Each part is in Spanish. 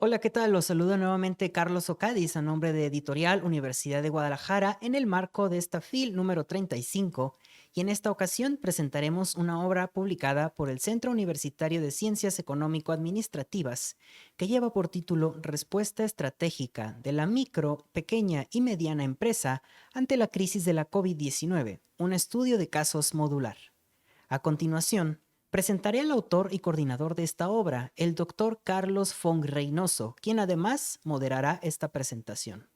Hola, ¿qué tal? Los saluda nuevamente Carlos Ocadiz a nombre de Editorial Universidad de Guadalajara en el marco de esta FIL número 35 y en esta ocasión presentaremos una obra publicada por el Centro Universitario de Ciencias Económico-Administrativas que lleva por título Respuesta estratégica de la micro, pequeña y mediana empresa ante la crisis de la COVID-19, un estudio de casos modular. A continuación, presentaré al autor y coordinador de esta obra, el doctor Carlos Fong Reynoso, quien además moderará esta presentación.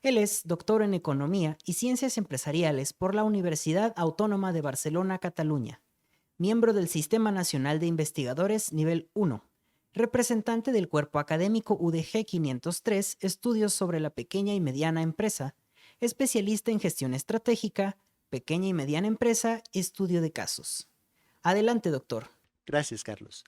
Él es doctor en Economía y Ciencias Empresariales por la Universidad Autónoma de Barcelona, Cataluña, miembro del Sistema Nacional de Investigadores Nivel 1, representante del cuerpo académico UDG 503, Estudios sobre la pequeña y mediana empresa, especialista en gestión estratégica, pequeña y mediana empresa, estudio de casos. Adelante, doctor. Gracias, Carlos.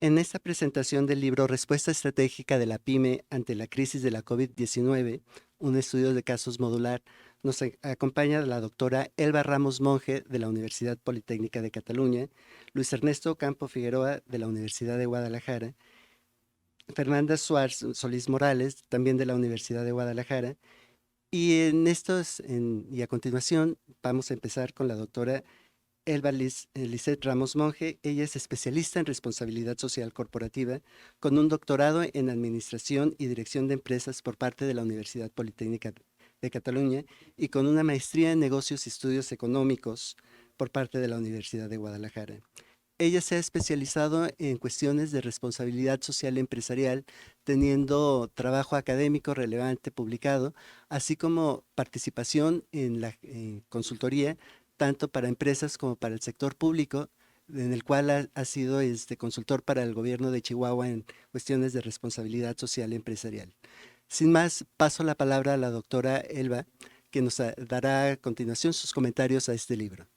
En esta presentación del libro Respuesta estratégica de la PYME ante la crisis de la COVID-19, un estudio de casos modular, nos acompaña la doctora Elba Ramos Monge de la Universidad Politécnica de Cataluña, Luis Ernesto Campo Figueroa de la Universidad de Guadalajara, Fernanda Suárez Solís Morales, también de la Universidad de Guadalajara, y a continuación vamos a empezar con la doctora Elba Lisset Ramos Monge. Ella es especialista en responsabilidad social corporativa, con un doctorado en Administración y Dirección de Empresas por parte de la Universidad Politécnica de Cataluña y con una maestría en Negocios y Estudios Económicos por parte de la Universidad de Guadalajara. Ella se ha especializado en cuestiones de responsabilidad social empresarial, teniendo trabajo académico relevante publicado, así como participación en la consultoría, tanto para empresas como para el sector público, en el cual ha sido consultor para el gobierno de Chihuahua en cuestiones de responsabilidad social empresarial. Sin más, paso la palabra a la doctora Elba, que nos dará a continuación sus comentarios a este libro.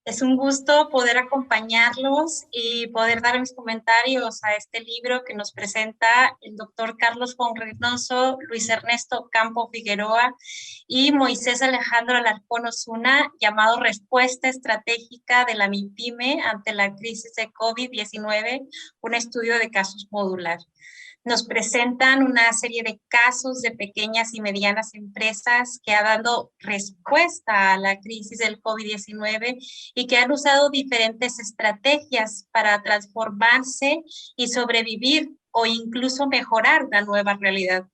Es un gusto poder acompañarlos y poder dar mis comentarios a este libro que nos presenta el doctor Carlos Fong Reynoso, Luis Ernesto Campo Figueroa y Moisés Alejandro Alarcón Osuna, llamado Respuesta Estratégica de la MIPYME ante la crisis de COVID-19, un estudio de casos modular. Nos presentan una serie de casos de pequeñas y medianas empresas que han dado respuesta a la crisis del COVID-19 y que han usado diferentes estrategias para transformarse y sobrevivir o incluso mejorar una nueva realidad.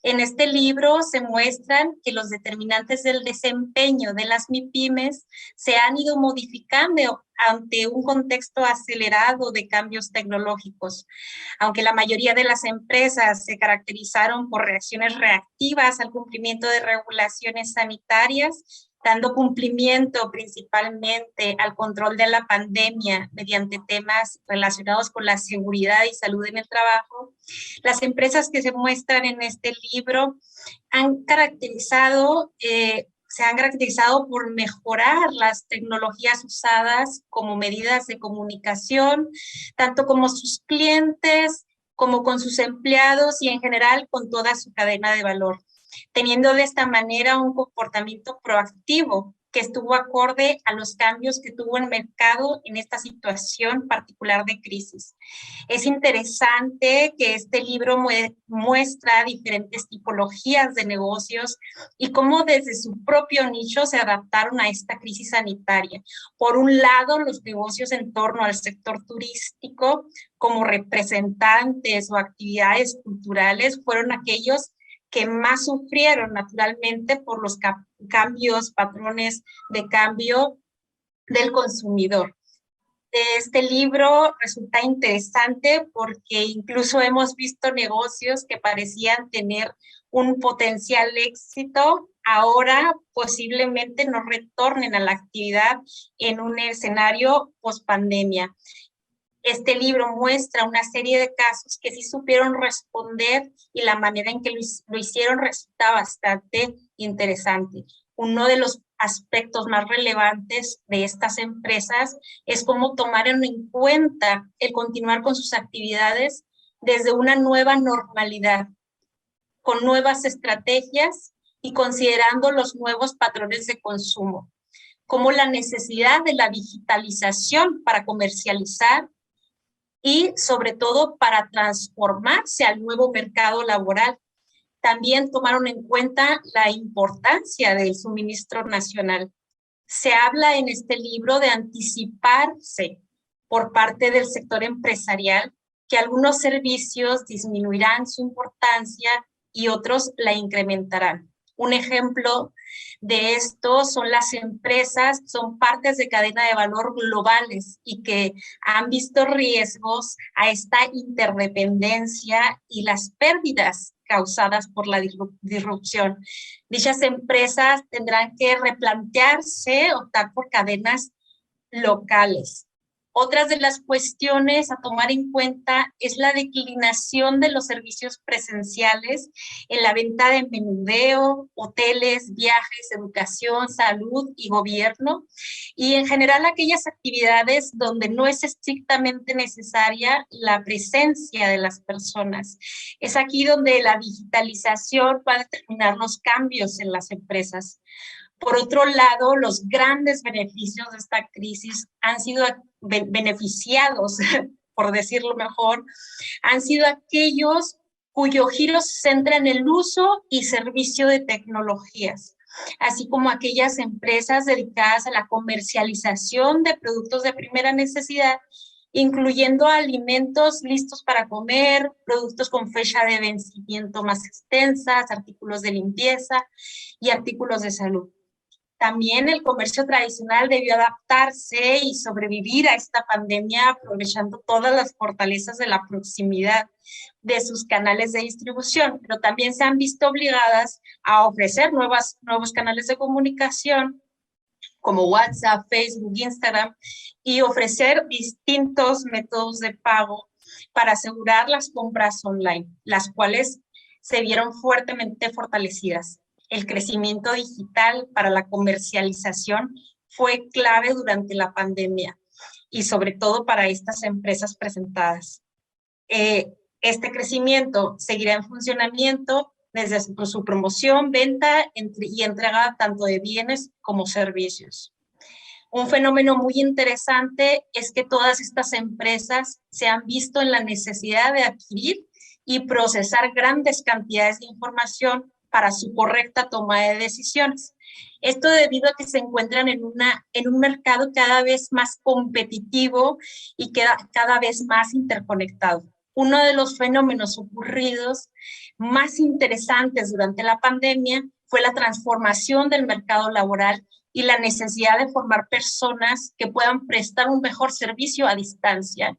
En este libro se muestran que los determinantes del desempeño de las MIPYMES se han ido modificando ante un contexto acelerado de cambios tecnológicos. Aunque la mayoría de las empresas se caracterizaron por reacciones reactivas al cumplimiento de regulaciones sanitarias, dando cumplimiento principalmente al control de la pandemia mediante temas relacionados con la seguridad y salud en el trabajo, las empresas que se muestran en este libro se han caracterizado por mejorar las tecnologías usadas como medidas de comunicación, tanto como sus clientes, como con sus empleados y en general con toda su cadena de valor, teniendo de esta manera un comportamiento proactivo que estuvo acorde a los cambios que tuvo el mercado en esta situación particular de crisis. Es interesante que este libro muestra diferentes tipologías de negocios y cómo desde su propio nicho se adaptaron a esta crisis sanitaria. Por un lado, los negocios en torno al sector turístico, como representantes o actividades culturales, fueron aquellos que más sufrieron naturalmente por los patrones de cambio del consumidor. Este libro resulta interesante porque incluso hemos visto negocios que parecían tener un potencial éxito, ahora posiblemente no retornen a la actividad en un escenario post-pandemia. Este libro muestra una serie de casos que sí supieron responder y la manera en que lo hicieron resulta bastante interesante. Uno de los aspectos más relevantes de estas empresas es cómo tomaron en cuenta el continuar con sus actividades desde una nueva normalidad, con nuevas estrategias y considerando los nuevos patrones de consumo, como la necesidad de la digitalización para comercializar y sobre todo para transformarse al nuevo mercado laboral. También tomaron en cuenta la importancia del suministro nacional. Se habla en este libro de anticiparse por parte del sector empresarial que algunos servicios disminuirán su importancia y otros la incrementarán. Un ejemplo de esto son las empresas, son partes de cadena de valor globales y que han visto riesgos a esta interdependencia y las pérdidas causadas por la disrupción. Dichas empresas tendrán que replantearse, optar por cadenas locales. Otras de las cuestiones a tomar en cuenta es la declinación de los servicios presenciales en la venta de menudeo, hoteles, viajes, educación, salud y gobierno, y en general aquellas actividades donde no es estrictamente necesaria la presencia de las personas. Es aquí donde la digitalización va a determinar los cambios en las empresas. Por otro lado, los grandes beneficios de esta crisis han sido beneficiados, por decirlo mejor, han sido aquellos cuyo giro se centra en el uso y servicio de tecnologías, así como aquellas empresas dedicadas a la comercialización de productos de primera necesidad, incluyendo alimentos listos para comer, productos con fecha de vencimiento más extensas, artículos de limpieza y artículos de salud. También el comercio tradicional debió adaptarse y sobrevivir a esta pandemia aprovechando todas las fortalezas de la proximidad de sus canales de distribución, pero también se han visto obligadas a ofrecer nuevos canales de comunicación como WhatsApp, Facebook, Instagram, y ofrecer distintos métodos de pago para asegurar las compras online, las cuales se vieron fuertemente fortalecidas. El crecimiento digital para la comercialización fue clave durante la pandemia y sobre todo para estas empresas presentadas. Este crecimiento seguirá en funcionamiento desde su promoción, venta y entrega tanto de bienes como servicios. Un fenómeno muy interesante es que todas estas empresas se han visto en la necesidad de adquirir y procesar grandes cantidades de información para su correcta toma de decisiones. Esto debido a que se encuentran en un mercado cada vez más competitivo y cada vez más interconectado. Uno de los fenómenos ocurridos más interesantes durante la pandemia fue la transformación del mercado laboral y la necesidad de formar personas que puedan prestar un mejor servicio a distancia,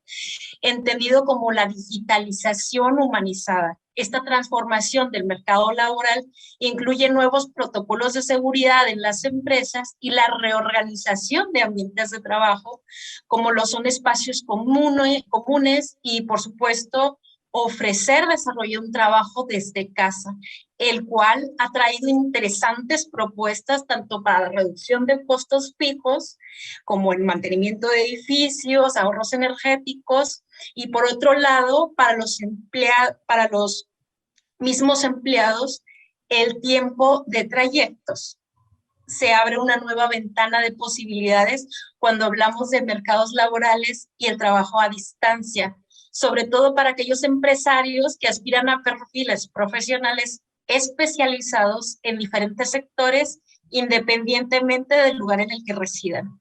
entendido como la digitalización humanizada. Esta transformación del mercado laboral incluye nuevos protocolos de seguridad en las empresas y la reorganización de ambientes de trabajo, como lo son espacios comunes y, por supuesto, ofrecer desarrollo de un trabajo desde casa, el cual ha traído interesantes propuestas tanto para la reducción de costos fijos como el mantenimiento de edificios, ahorros energéticos y por otro lado para los mismos empleados el tiempo de trayectos. Se abre una nueva ventana de posibilidades cuando hablamos de mercados laborales y el trabajo a distancia, sobre todo para aquellos empresarios que aspiran a perfiles profesionales especializados en diferentes sectores, independientemente del lugar en el que residan.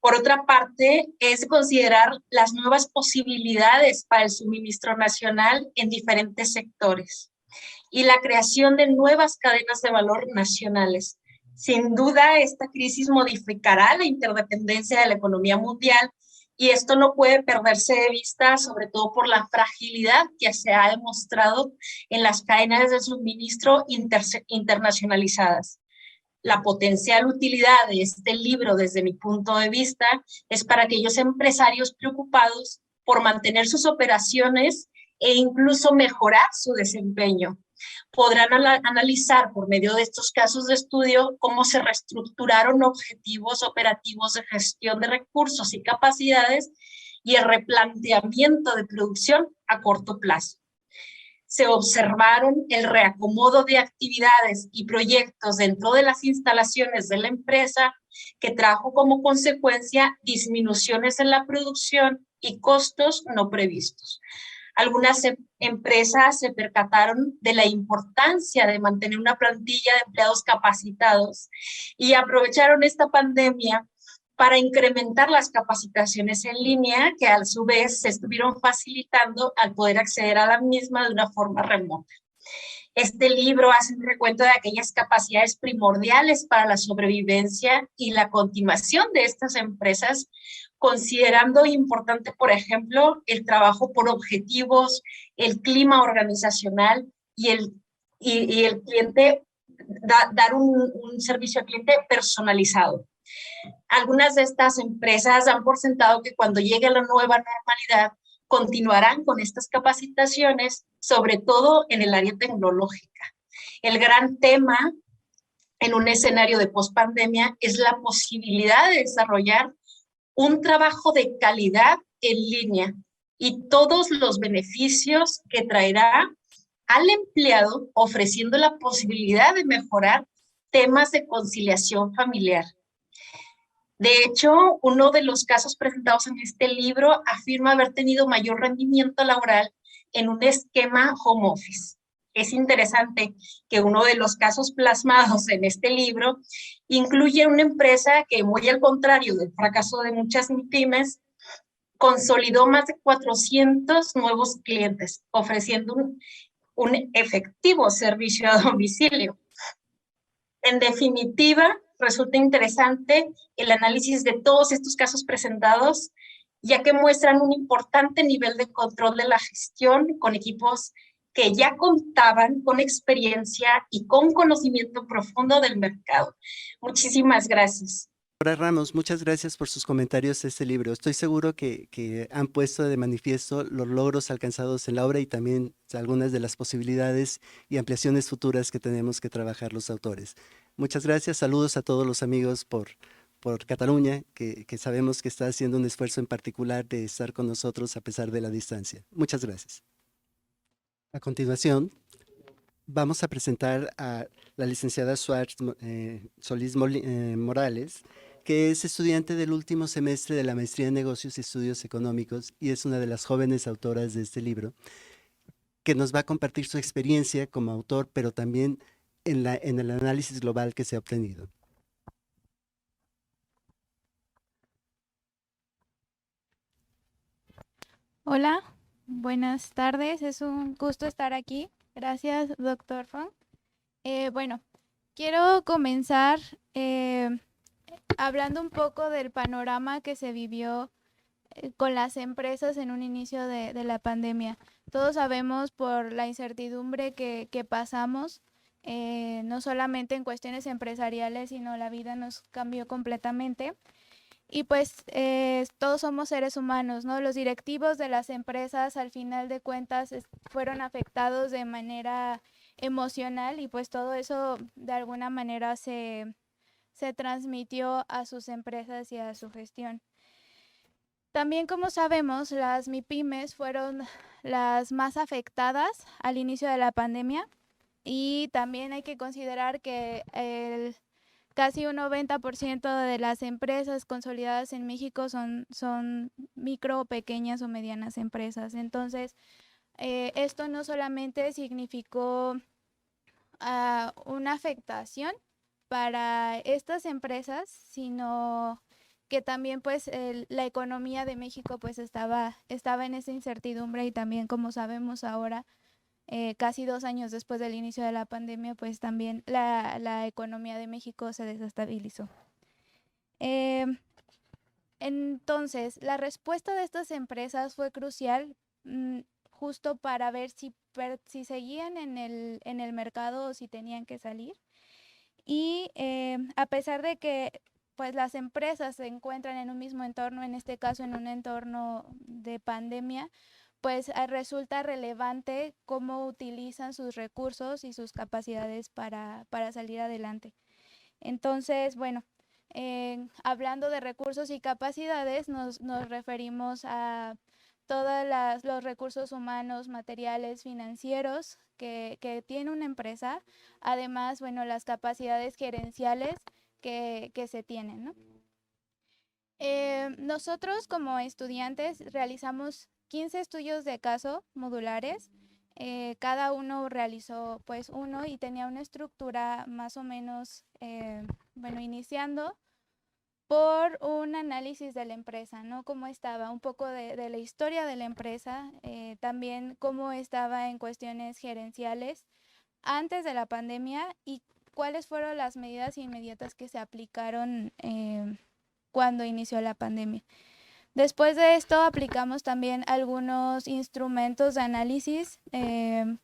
Por otra parte, es considerar las nuevas posibilidades para el suministro nacional en diferentes sectores y la creación de nuevas cadenas de valor nacionales. Sin duda, esta crisis modificará la interdependencia de la economía mundial y esto no puede perderse de vista, sobre todo por la fragilidad que se ha demostrado en las cadenas de suministro internacionalizadas. La potencial utilidad de este libro, desde mi punto de vista, es para aquellos empresarios preocupados por mantener sus operaciones e incluso mejorar su desempeño. Podrán analizar por medio de estos casos de estudio cómo se reestructuraron objetivos operativos de gestión de recursos y capacidades y el replanteamiento de producción a corto plazo. Se observaron el reacomodo de actividades y proyectos dentro de las instalaciones de la empresa que trajo como consecuencia disminuciones en la producción y costos no previstos. Algunas empresas se percataron de la importancia de mantener una plantilla de empleados capacitados y aprovecharon esta pandemia para incrementar las capacitaciones en línea, que a su vez se estuvieron facilitando al poder acceder a la misma de una forma remota. Este libro hace un recuento de aquellas capacidades primordiales para la sobrevivencia y la continuación de estas empresas, considerando importante, por ejemplo, el trabajo por objetivos, el clima organizacional y el cliente, dar un servicio al cliente personalizado. Algunas de estas empresas han por sentado que cuando llegue la nueva normalidad continuarán con estas capacitaciones, sobre todo en el área tecnológica. El gran tema en un escenario de pospandemia es la posibilidad de desarrollar un trabajo de calidad en línea y todos los beneficios que traerá al empleado, ofreciendo la posibilidad de mejorar temas de conciliación familiar. De hecho, uno de los casos presentados en este libro afirma haber tenido mayor rendimiento laboral en un esquema home office. Es interesante que uno de los casos plasmados en este libro incluye una empresa que, muy al contrario del fracaso de muchas pymes, consolidó más de 400 nuevos clientes, ofreciendo un efectivo servicio a domicilio. En definitiva, resulta interesante el análisis de todos estos casos presentados, ya que muestran un importante nivel de control de la gestión con equipos que ya contaban con experiencia y con conocimiento profundo del mercado. Muchísimas gracias. Doctora Ramos, muchas gracias por sus comentarios de este libro. Estoy seguro que han puesto de manifiesto los logros alcanzados en la obra y también algunas de las posibilidades y ampliaciones futuras que tenemos que trabajar los autores. Muchas gracias, saludos a todos los amigos por Cataluña, que sabemos que está haciendo un esfuerzo en particular de estar con nosotros a pesar de la distancia. Muchas gracias. A continuación, vamos a presentar a la licenciada Solís Morales, que es estudiante del último semestre de la Maestría en Negocios y Estudios Económicos y es una de las jóvenes autoras de este libro, que nos va a compartir su experiencia como autor, pero también en el análisis global que se ha obtenido. Hola, buenas tardes, es un gusto estar aquí. Gracias, doctor Fong. Bueno, quiero comenzar hablando un poco del panorama que se vivió con las empresas en un inicio de la pandemia. Todos sabemos por la incertidumbre que pasamos, no solamente en cuestiones empresariales, sino la vida nos cambió completamente. Y pues todos somos seres humanos, ¿no? Los directivos de las empresas al final de cuentas fueron afectados de manera emocional y pues todo eso de alguna manera se transmitió a sus empresas y a su gestión. También, como sabemos, las MIPYMES fueron las más afectadas al inicio de la pandemia y también hay que considerar que casi un 90% de las empresas consolidadas en México son micro, pequeñas o medianas empresas. Entonces, esto no solamente significó una afectación para estas empresas, sino que también pues la economía de México pues estaba en esa incertidumbre y también, como sabemos ahora, casi 2 años después del inicio de la pandemia, pues también la economía de México se desestabilizó. Entonces, la respuesta de estas empresas fue crucial, justo para ver si seguían en el mercado o si tenían que salir. Y a pesar de que pues las empresas se encuentran en un mismo entorno, en este caso en un entorno de pandemia, pues resulta relevante cómo utilizan sus recursos y sus capacidades para salir adelante. Entonces, bueno, hablando de recursos y capacidades, nos referimos a todos los recursos humanos, materiales, financieros que tiene una empresa. Además, bueno, las capacidades gerenciales que se tienen, ¿no? Nosotros como estudiantes realizamos 15 estudios de caso modulares. Cada uno realizó pues uno y tenía una estructura más o menos, bueno, iniciando por un análisis de la empresa, ¿no? Cómo estaba, un poco de la historia de la empresa, también cómo estaba en cuestiones gerenciales antes de la pandemia y cuáles fueron las medidas inmediatas que se aplicaron cuando inició la pandemia. Después de esto aplicamos también algunos instrumentos de análisis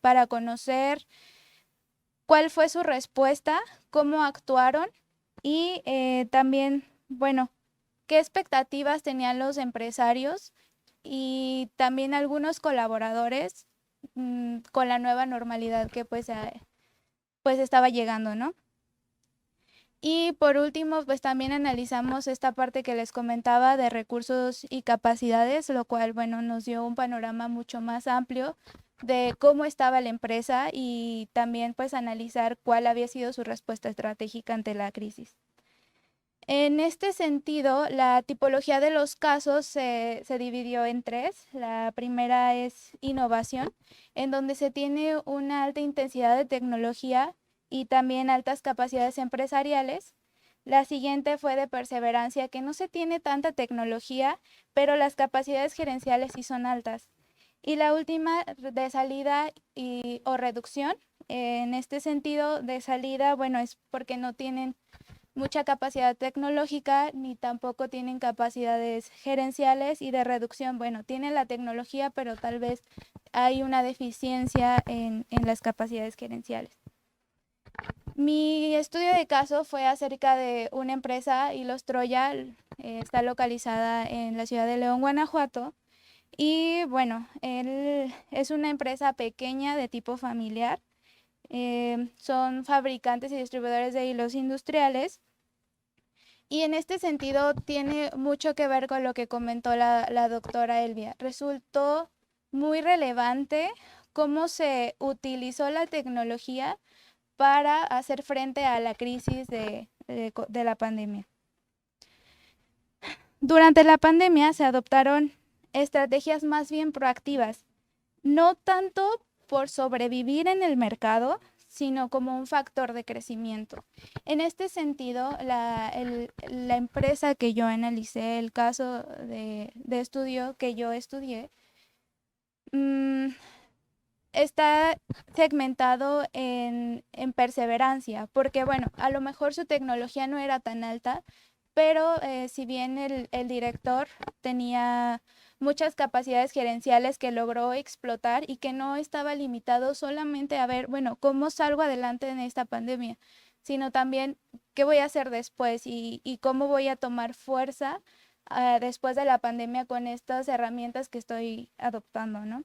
para conocer cuál fue su respuesta, cómo actuaron y también, bueno, qué expectativas tenían los empresarios y también algunos colaboradores con la nueva normalidad que pues estaba llegando, ¿no? Y por último, pues también analizamos esta parte que les comentaba de recursos y capacidades, lo cual, bueno, nos dio un panorama mucho más amplio de cómo estaba la empresa y también pues analizar cuál había sido su respuesta estratégica ante la crisis. En este sentido, la tipología de los casos se dividió en tres. La primera es innovación, en donde se tiene una alta intensidad de tecnología y también altas capacidades empresariales. La siguiente fue de perseverancia, que no se tiene tanta tecnología, pero las capacidades gerenciales sí son altas. Y la última de salida o reducción. En este sentido, de salida, bueno, es porque no tienen mucha capacidad tecnológica ni tampoco tienen capacidades gerenciales, y de reducción, bueno, tienen la tecnología, pero tal vez hay una deficiencia en las capacidades gerenciales. Mi estudio de caso fue acerca de una empresa, Hilos Troya, está localizada en la ciudad de León, Guanajuato, y bueno, él es una empresa pequeña de tipo familiar. Son fabricantes y distribuidores de hilos industriales. Y en este sentido tiene mucho que ver con lo que comentó la doctora Elvia. Resultó muy relevante cómo se utilizó la tecnología para hacer frente a la crisis de la pandemia. Durante la pandemia se adoptaron estrategias más bien proactivas, no tanto por sobrevivir en el mercado, sino como un factor de crecimiento. En este sentido, la empresa que yo analicé, el caso de estudio que yo estudié, está segmentado en perseverancia, porque bueno, a lo mejor su tecnología no era tan alta, pero si bien el director tenía muchas capacidades gerenciales que logró explotar y que no estaba limitado solamente a ver, bueno, cómo salgo adelante en esta pandemia, sino también qué voy a hacer después y cómo voy a tomar fuerza después de la pandemia con estas herramientas que estoy adoptando, ¿no?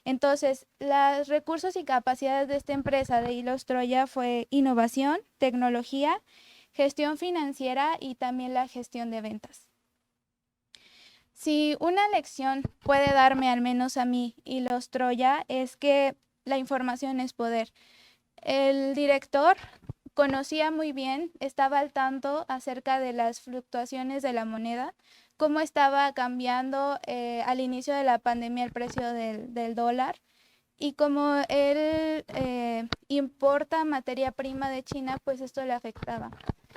Entonces, los recursos y capacidades de esta empresa de Hilos Troya fue innovación, tecnología, gestión financiera y también la gestión de ventas. Si una lección puede darme, al menos a mí, Hilos Troya, es que la información es poder. El director conocía muy bien, estaba al tanto acerca de las fluctuaciones de la moneda, cómo estaba cambiando al inicio de la pandemia el precio del dólar, y como él importa materia prima de China, pues esto le afectaba.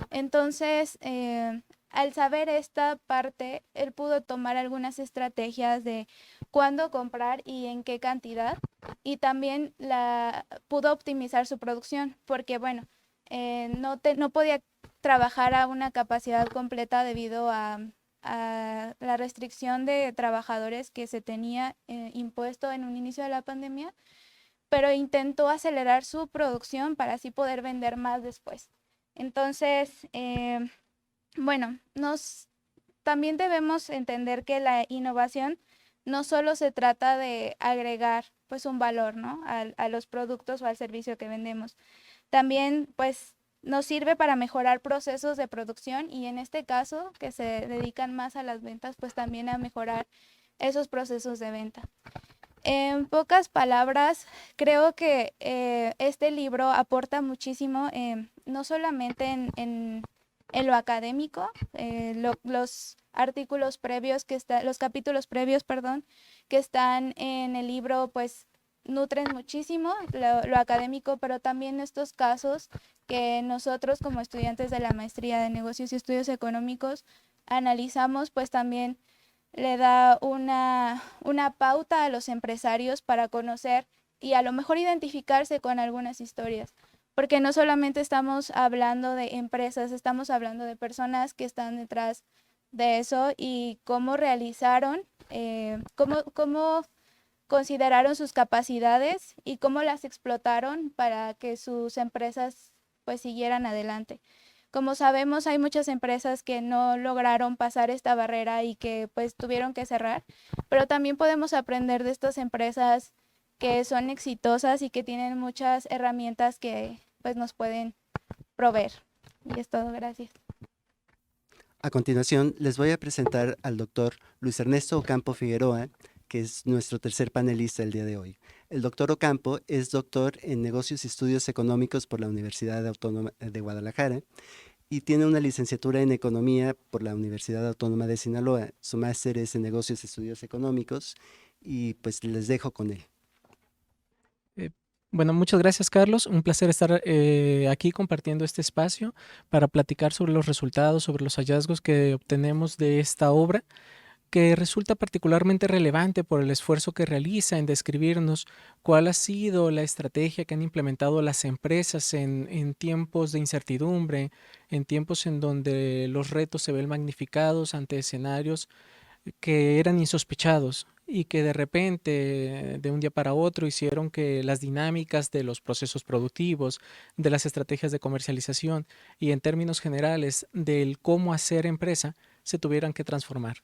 Entonces, al saber esta parte, él pudo tomar algunas estrategias de cuándo comprar y en qué cantidad, y también pudo optimizar su producción, porque bueno, no podía trabajar a una capacidad completa debido a la restricción de trabajadores que se tenía impuesto en un inicio de la pandemia, pero intentó acelerar su producción para así poder vender más después. Entonces, bueno, también debemos entender que la innovación no solo se trata de agregar pues un valor, ¿no?, a los productos o al servicio que vendemos. También pues nos sirve para mejorar procesos de producción, y en este caso que se dedican más a las ventas, pues también a mejorar esos procesos de venta. En pocas palabras, creo que este libro aporta muchísimo, no solamente en en lo académico, los artículos previos los capítulos previos, perdón, que están en el libro, pues nutren muchísimo lo académico, pero también estos casos que nosotros como estudiantes de la maestría de negocios y estudios económicos analizamos, pues también le da una pauta a los empresarios para conocer y a lo mejor identificarse con algunas historias. Porque no solamente estamos hablando de empresas, estamos hablando de personas que están detrás de eso y cómo realizaron, cómo consideraron sus capacidades y cómo las explotaron para que sus empresas pues siguieran adelante. Como sabemos, hay muchas empresas que no lograron pasar esta barrera y que pues tuvieron que cerrar, pero también podemos aprender de estas empresas que son exitosas y que tienen muchas herramientas que pues nos pueden proveer. Y es todo, gracias. A continuación, les voy a presentar al doctor Luis Ernesto Ocampo Figueroa, que es nuestro tercer panelista el día de hoy. El doctor Ocampo es doctor en Negocios y Estudios Económicos por la Universidad Autónoma de Guadalajara y tiene una licenciatura en Economía por la Universidad Autónoma de Sinaloa. Su máster es en Negocios y Estudios Económicos y pues les dejo con él. Bueno, muchas gracias, Carlos. Un placer estar aquí compartiendo este espacio para platicar sobre los resultados, sobre los hallazgos que obtenemos de esta obra, que resulta particularmente relevante por el esfuerzo que realiza en describirnos cuál ha sido la estrategia que han implementado las empresas en tiempos de incertidumbre, en tiempos en donde los retos se ven magnificados ante escenarios que eran insospechados y que de repente, de un día para otro, hicieron que las dinámicas de los procesos productivos, de las estrategias de comercialización y en términos generales del cómo hacer empresa se tuvieran que transformar.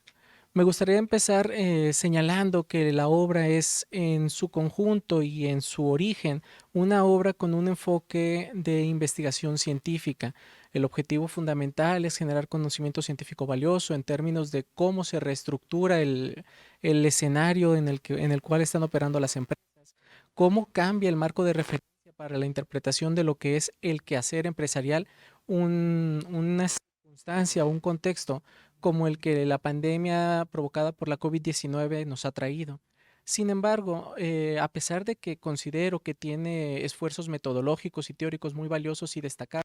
Me gustaría empezar señalando que la obra es en su conjunto y en su origen una obra con un enfoque de investigación científica. El objetivo fundamental es generar conocimiento científico valioso en términos de cómo se reestructura el escenario en el cual están operando las empresas, cómo cambia el marco de referencia para la interpretación de lo que es el quehacer empresarial, una circunstancia, un contexto como el que la pandemia provocada por la COVID-19 nos ha traído. Sin embargo, a pesar de que considero que tiene esfuerzos metodológicos y teóricos muy valiosos y destacados,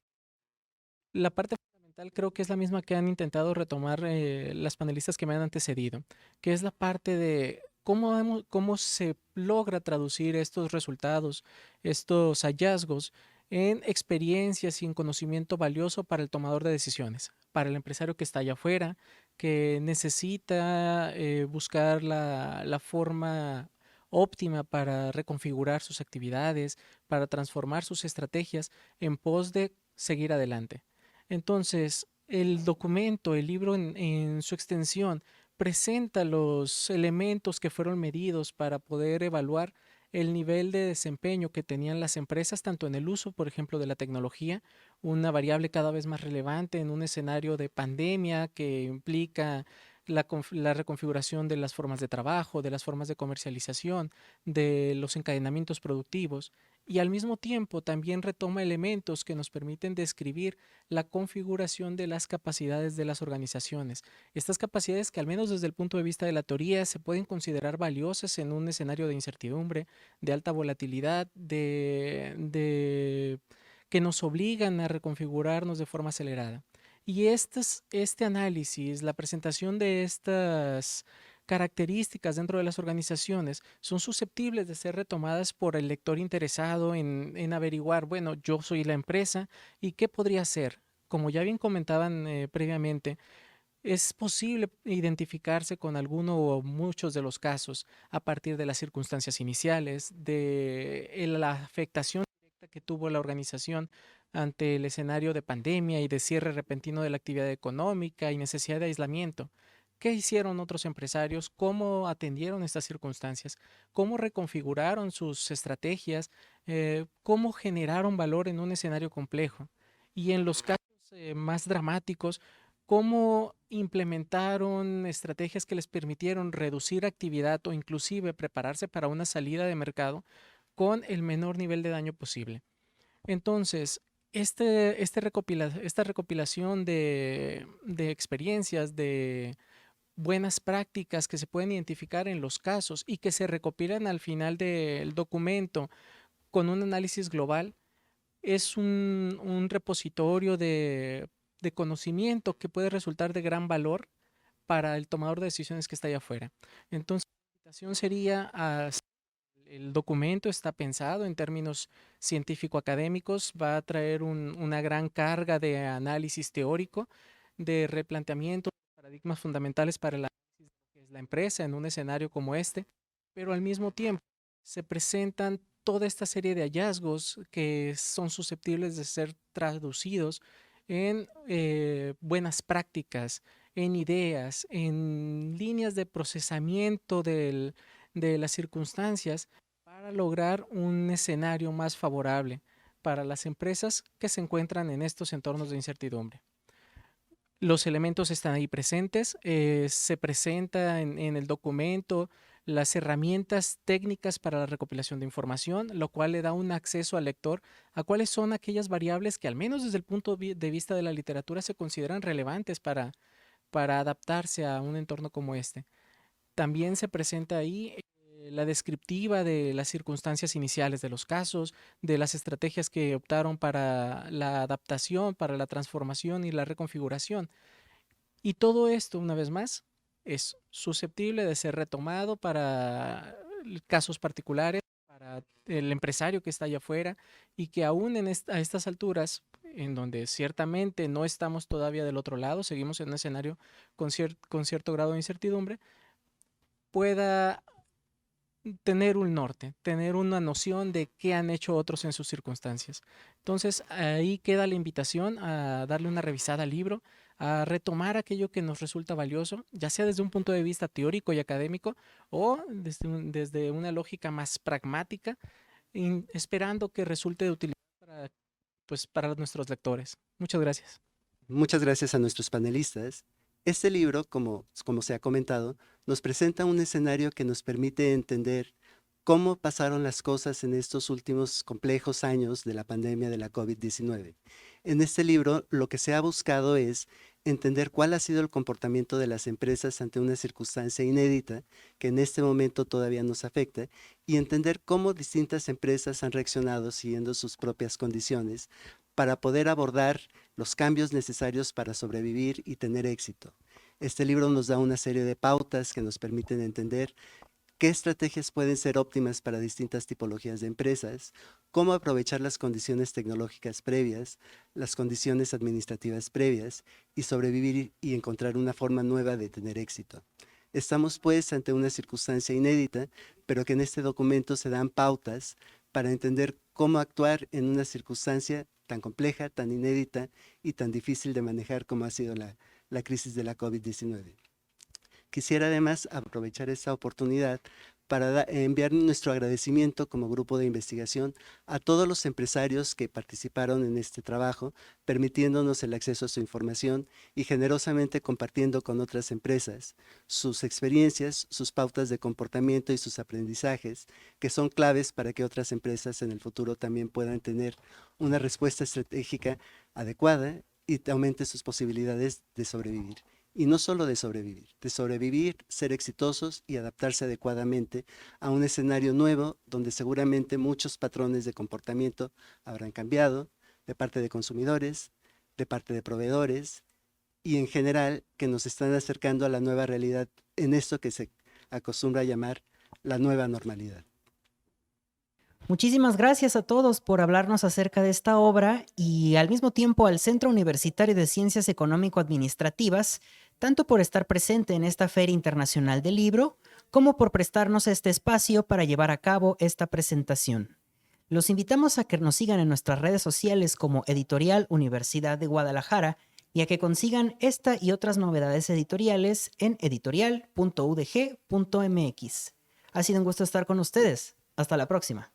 la parte fundamental creo que es la misma que han intentado retomar las panelistas que me han antecedido, que es la parte de cómo se logra traducir estos resultados, estos hallazgos en experiencias y en conocimiento valioso para el tomador de decisiones, para el empresario que está allá afuera, que necesita buscar la forma óptima para reconfigurar sus actividades, para transformar sus estrategias en pos de seguir adelante. Entonces, el documento, el libro en su extensión, presenta los elementos que fueron medidos para poder evaluar el nivel de desempeño que tenían las empresas, tanto en el uso, por ejemplo, de la tecnología, una variable cada vez más relevante en un escenario de pandemia que implica la reconfiguración de las formas de trabajo, de las formas de comercialización, de los encadenamientos productivos, y al mismo tiempo también retoma elementos que nos permiten describir la configuración de las capacidades de las organizaciones. Estas capacidades que al menos desde el punto de vista de la teoría se pueden considerar valiosas en un escenario de incertidumbre, de alta volatilidad, que nos obligan a reconfigurarnos de forma acelerada. Y este análisis, la presentación de estas características dentro de las organizaciones son susceptibles de ser retomadas por el lector interesado en averiguar, bueno, yo soy la empresa y qué podría hacer. Como ya bien comentaban previamente, es posible identificarse con alguno o muchos de los casos a partir de las circunstancias iniciales, de la afectación directa que tuvo la organización ante el escenario de pandemia y de cierre repentino de la actividad económica y necesidad de aislamiento. ¿Qué hicieron otros empresarios? ¿Cómo atendieron estas circunstancias? ¿Cómo reconfiguraron sus estrategias? ¿Cómo generaron valor en un escenario complejo? Y en los casos más dramáticos, ¿cómo implementaron estrategias que les permitieron reducir actividad o inclusive prepararse para una salida de mercado con el menor nivel de daño posible? Entonces, esta recopilación de experiencias, de buenas prácticas que se pueden identificar en los casos y que se recopilan al final del documento con un análisis global, es un repositorio de conocimiento que puede resultar de gran valor para el tomador de decisiones que está allá afuera. Entonces, la invitación sería el documento está pensado en términos científico-académicos, va a traer una gran carga de análisis teórico, de replanteamiento de paradigmas fundamentales para el análisis de lo que es la empresa en un escenario como este, pero al mismo tiempo se presentan toda esta serie de hallazgos que son susceptibles de ser traducidos en buenas prácticas, en ideas, en líneas de procesamiento de las circunstancias para lograr un escenario más favorable para las empresas que se encuentran en estos entornos de incertidumbre. Los elementos están ahí presentes, se presenta en el documento las herramientas técnicas para la recopilación de información, lo cual le da un acceso al lector a cuáles son aquellas variables que al menos desde el punto de vista de la literatura se consideran relevantes para adaptarse a un entorno como este. También se presenta ahí la descriptiva de las circunstancias iniciales de los casos, de las estrategias que optaron para la adaptación, para la transformación y la reconfiguración. Y todo esto, una vez más, es susceptible de ser retomado para casos particulares, para el empresario que está allá afuera y que aún a estas alturas, en donde ciertamente no estamos todavía del otro lado, seguimos en un escenario con cierto grado de incertidumbre, pueda tener un norte, tener una noción de qué han hecho otros en sus circunstancias. Entonces, ahí queda la invitación a darle una revisada al libro, a retomar aquello que nos resulta valioso, ya sea desde un punto de vista teórico y académico o desde una lógica más pragmática, esperando que resulte de utilidad para nuestros lectores. Muchas gracias. Muchas gracias a nuestros panelistas. Este libro, como se ha comentado, nos presenta un escenario que nos permite entender cómo pasaron las cosas en estos últimos complejos años de la pandemia de la COVID-19. En este libro, lo que se ha buscado es entender cuál ha sido el comportamiento de las empresas ante una circunstancia inédita que en este momento todavía nos afecta y entender cómo distintas empresas han reaccionado siguiendo sus propias condiciones para poder abordar los cambios necesarios para sobrevivir y tener éxito. Este libro nos da una serie de pautas que nos permiten entender qué estrategias pueden ser óptimas para distintas tipologías de empresas, cómo aprovechar las condiciones tecnológicas previas, las condiciones administrativas previas y sobrevivir y encontrar una forma nueva de tener éxito. Estamos pues ante una circunstancia inédita, pero que en este documento se dan pautas para entender cómo actuar en una circunstancia tan compleja, tan inédita y tan difícil de manejar como ha sido la crisis de la COVID-19. Quisiera además aprovechar esta oportunidad para enviar nuestro agradecimiento como grupo de investigación a todos los empresarios que participaron en este trabajo, permitiéndonos el acceso a su información y generosamente compartiendo con otras empresas sus experiencias, sus pautas de comportamiento y sus aprendizajes, que son claves para que otras empresas en el futuro también puedan tener una respuesta estratégica adecuada y aumente sus posibilidades de sobrevivir. Y no solo de sobrevivir, ser exitosos y adaptarse adecuadamente a un escenario nuevo donde seguramente muchos patrones de comportamiento habrán cambiado de parte de consumidores, de parte de proveedores y en general que nos están acercando a la nueva realidad en esto que se acostumbra a llamar la nueva normalidad. Muchísimas gracias a todos por hablarnos acerca de esta obra y al mismo tiempo al Centro Universitario de Ciencias Económico-Administrativas, tanto por estar presente en esta Feria Internacional del Libro, como por prestarnos este espacio para llevar a cabo esta presentación. Los invitamos a que nos sigan en nuestras redes sociales como Editorial Universidad de Guadalajara y a que consigan esta y otras novedades editoriales en editorial.udg.mx. Ha sido un gusto estar con ustedes. Hasta la próxima.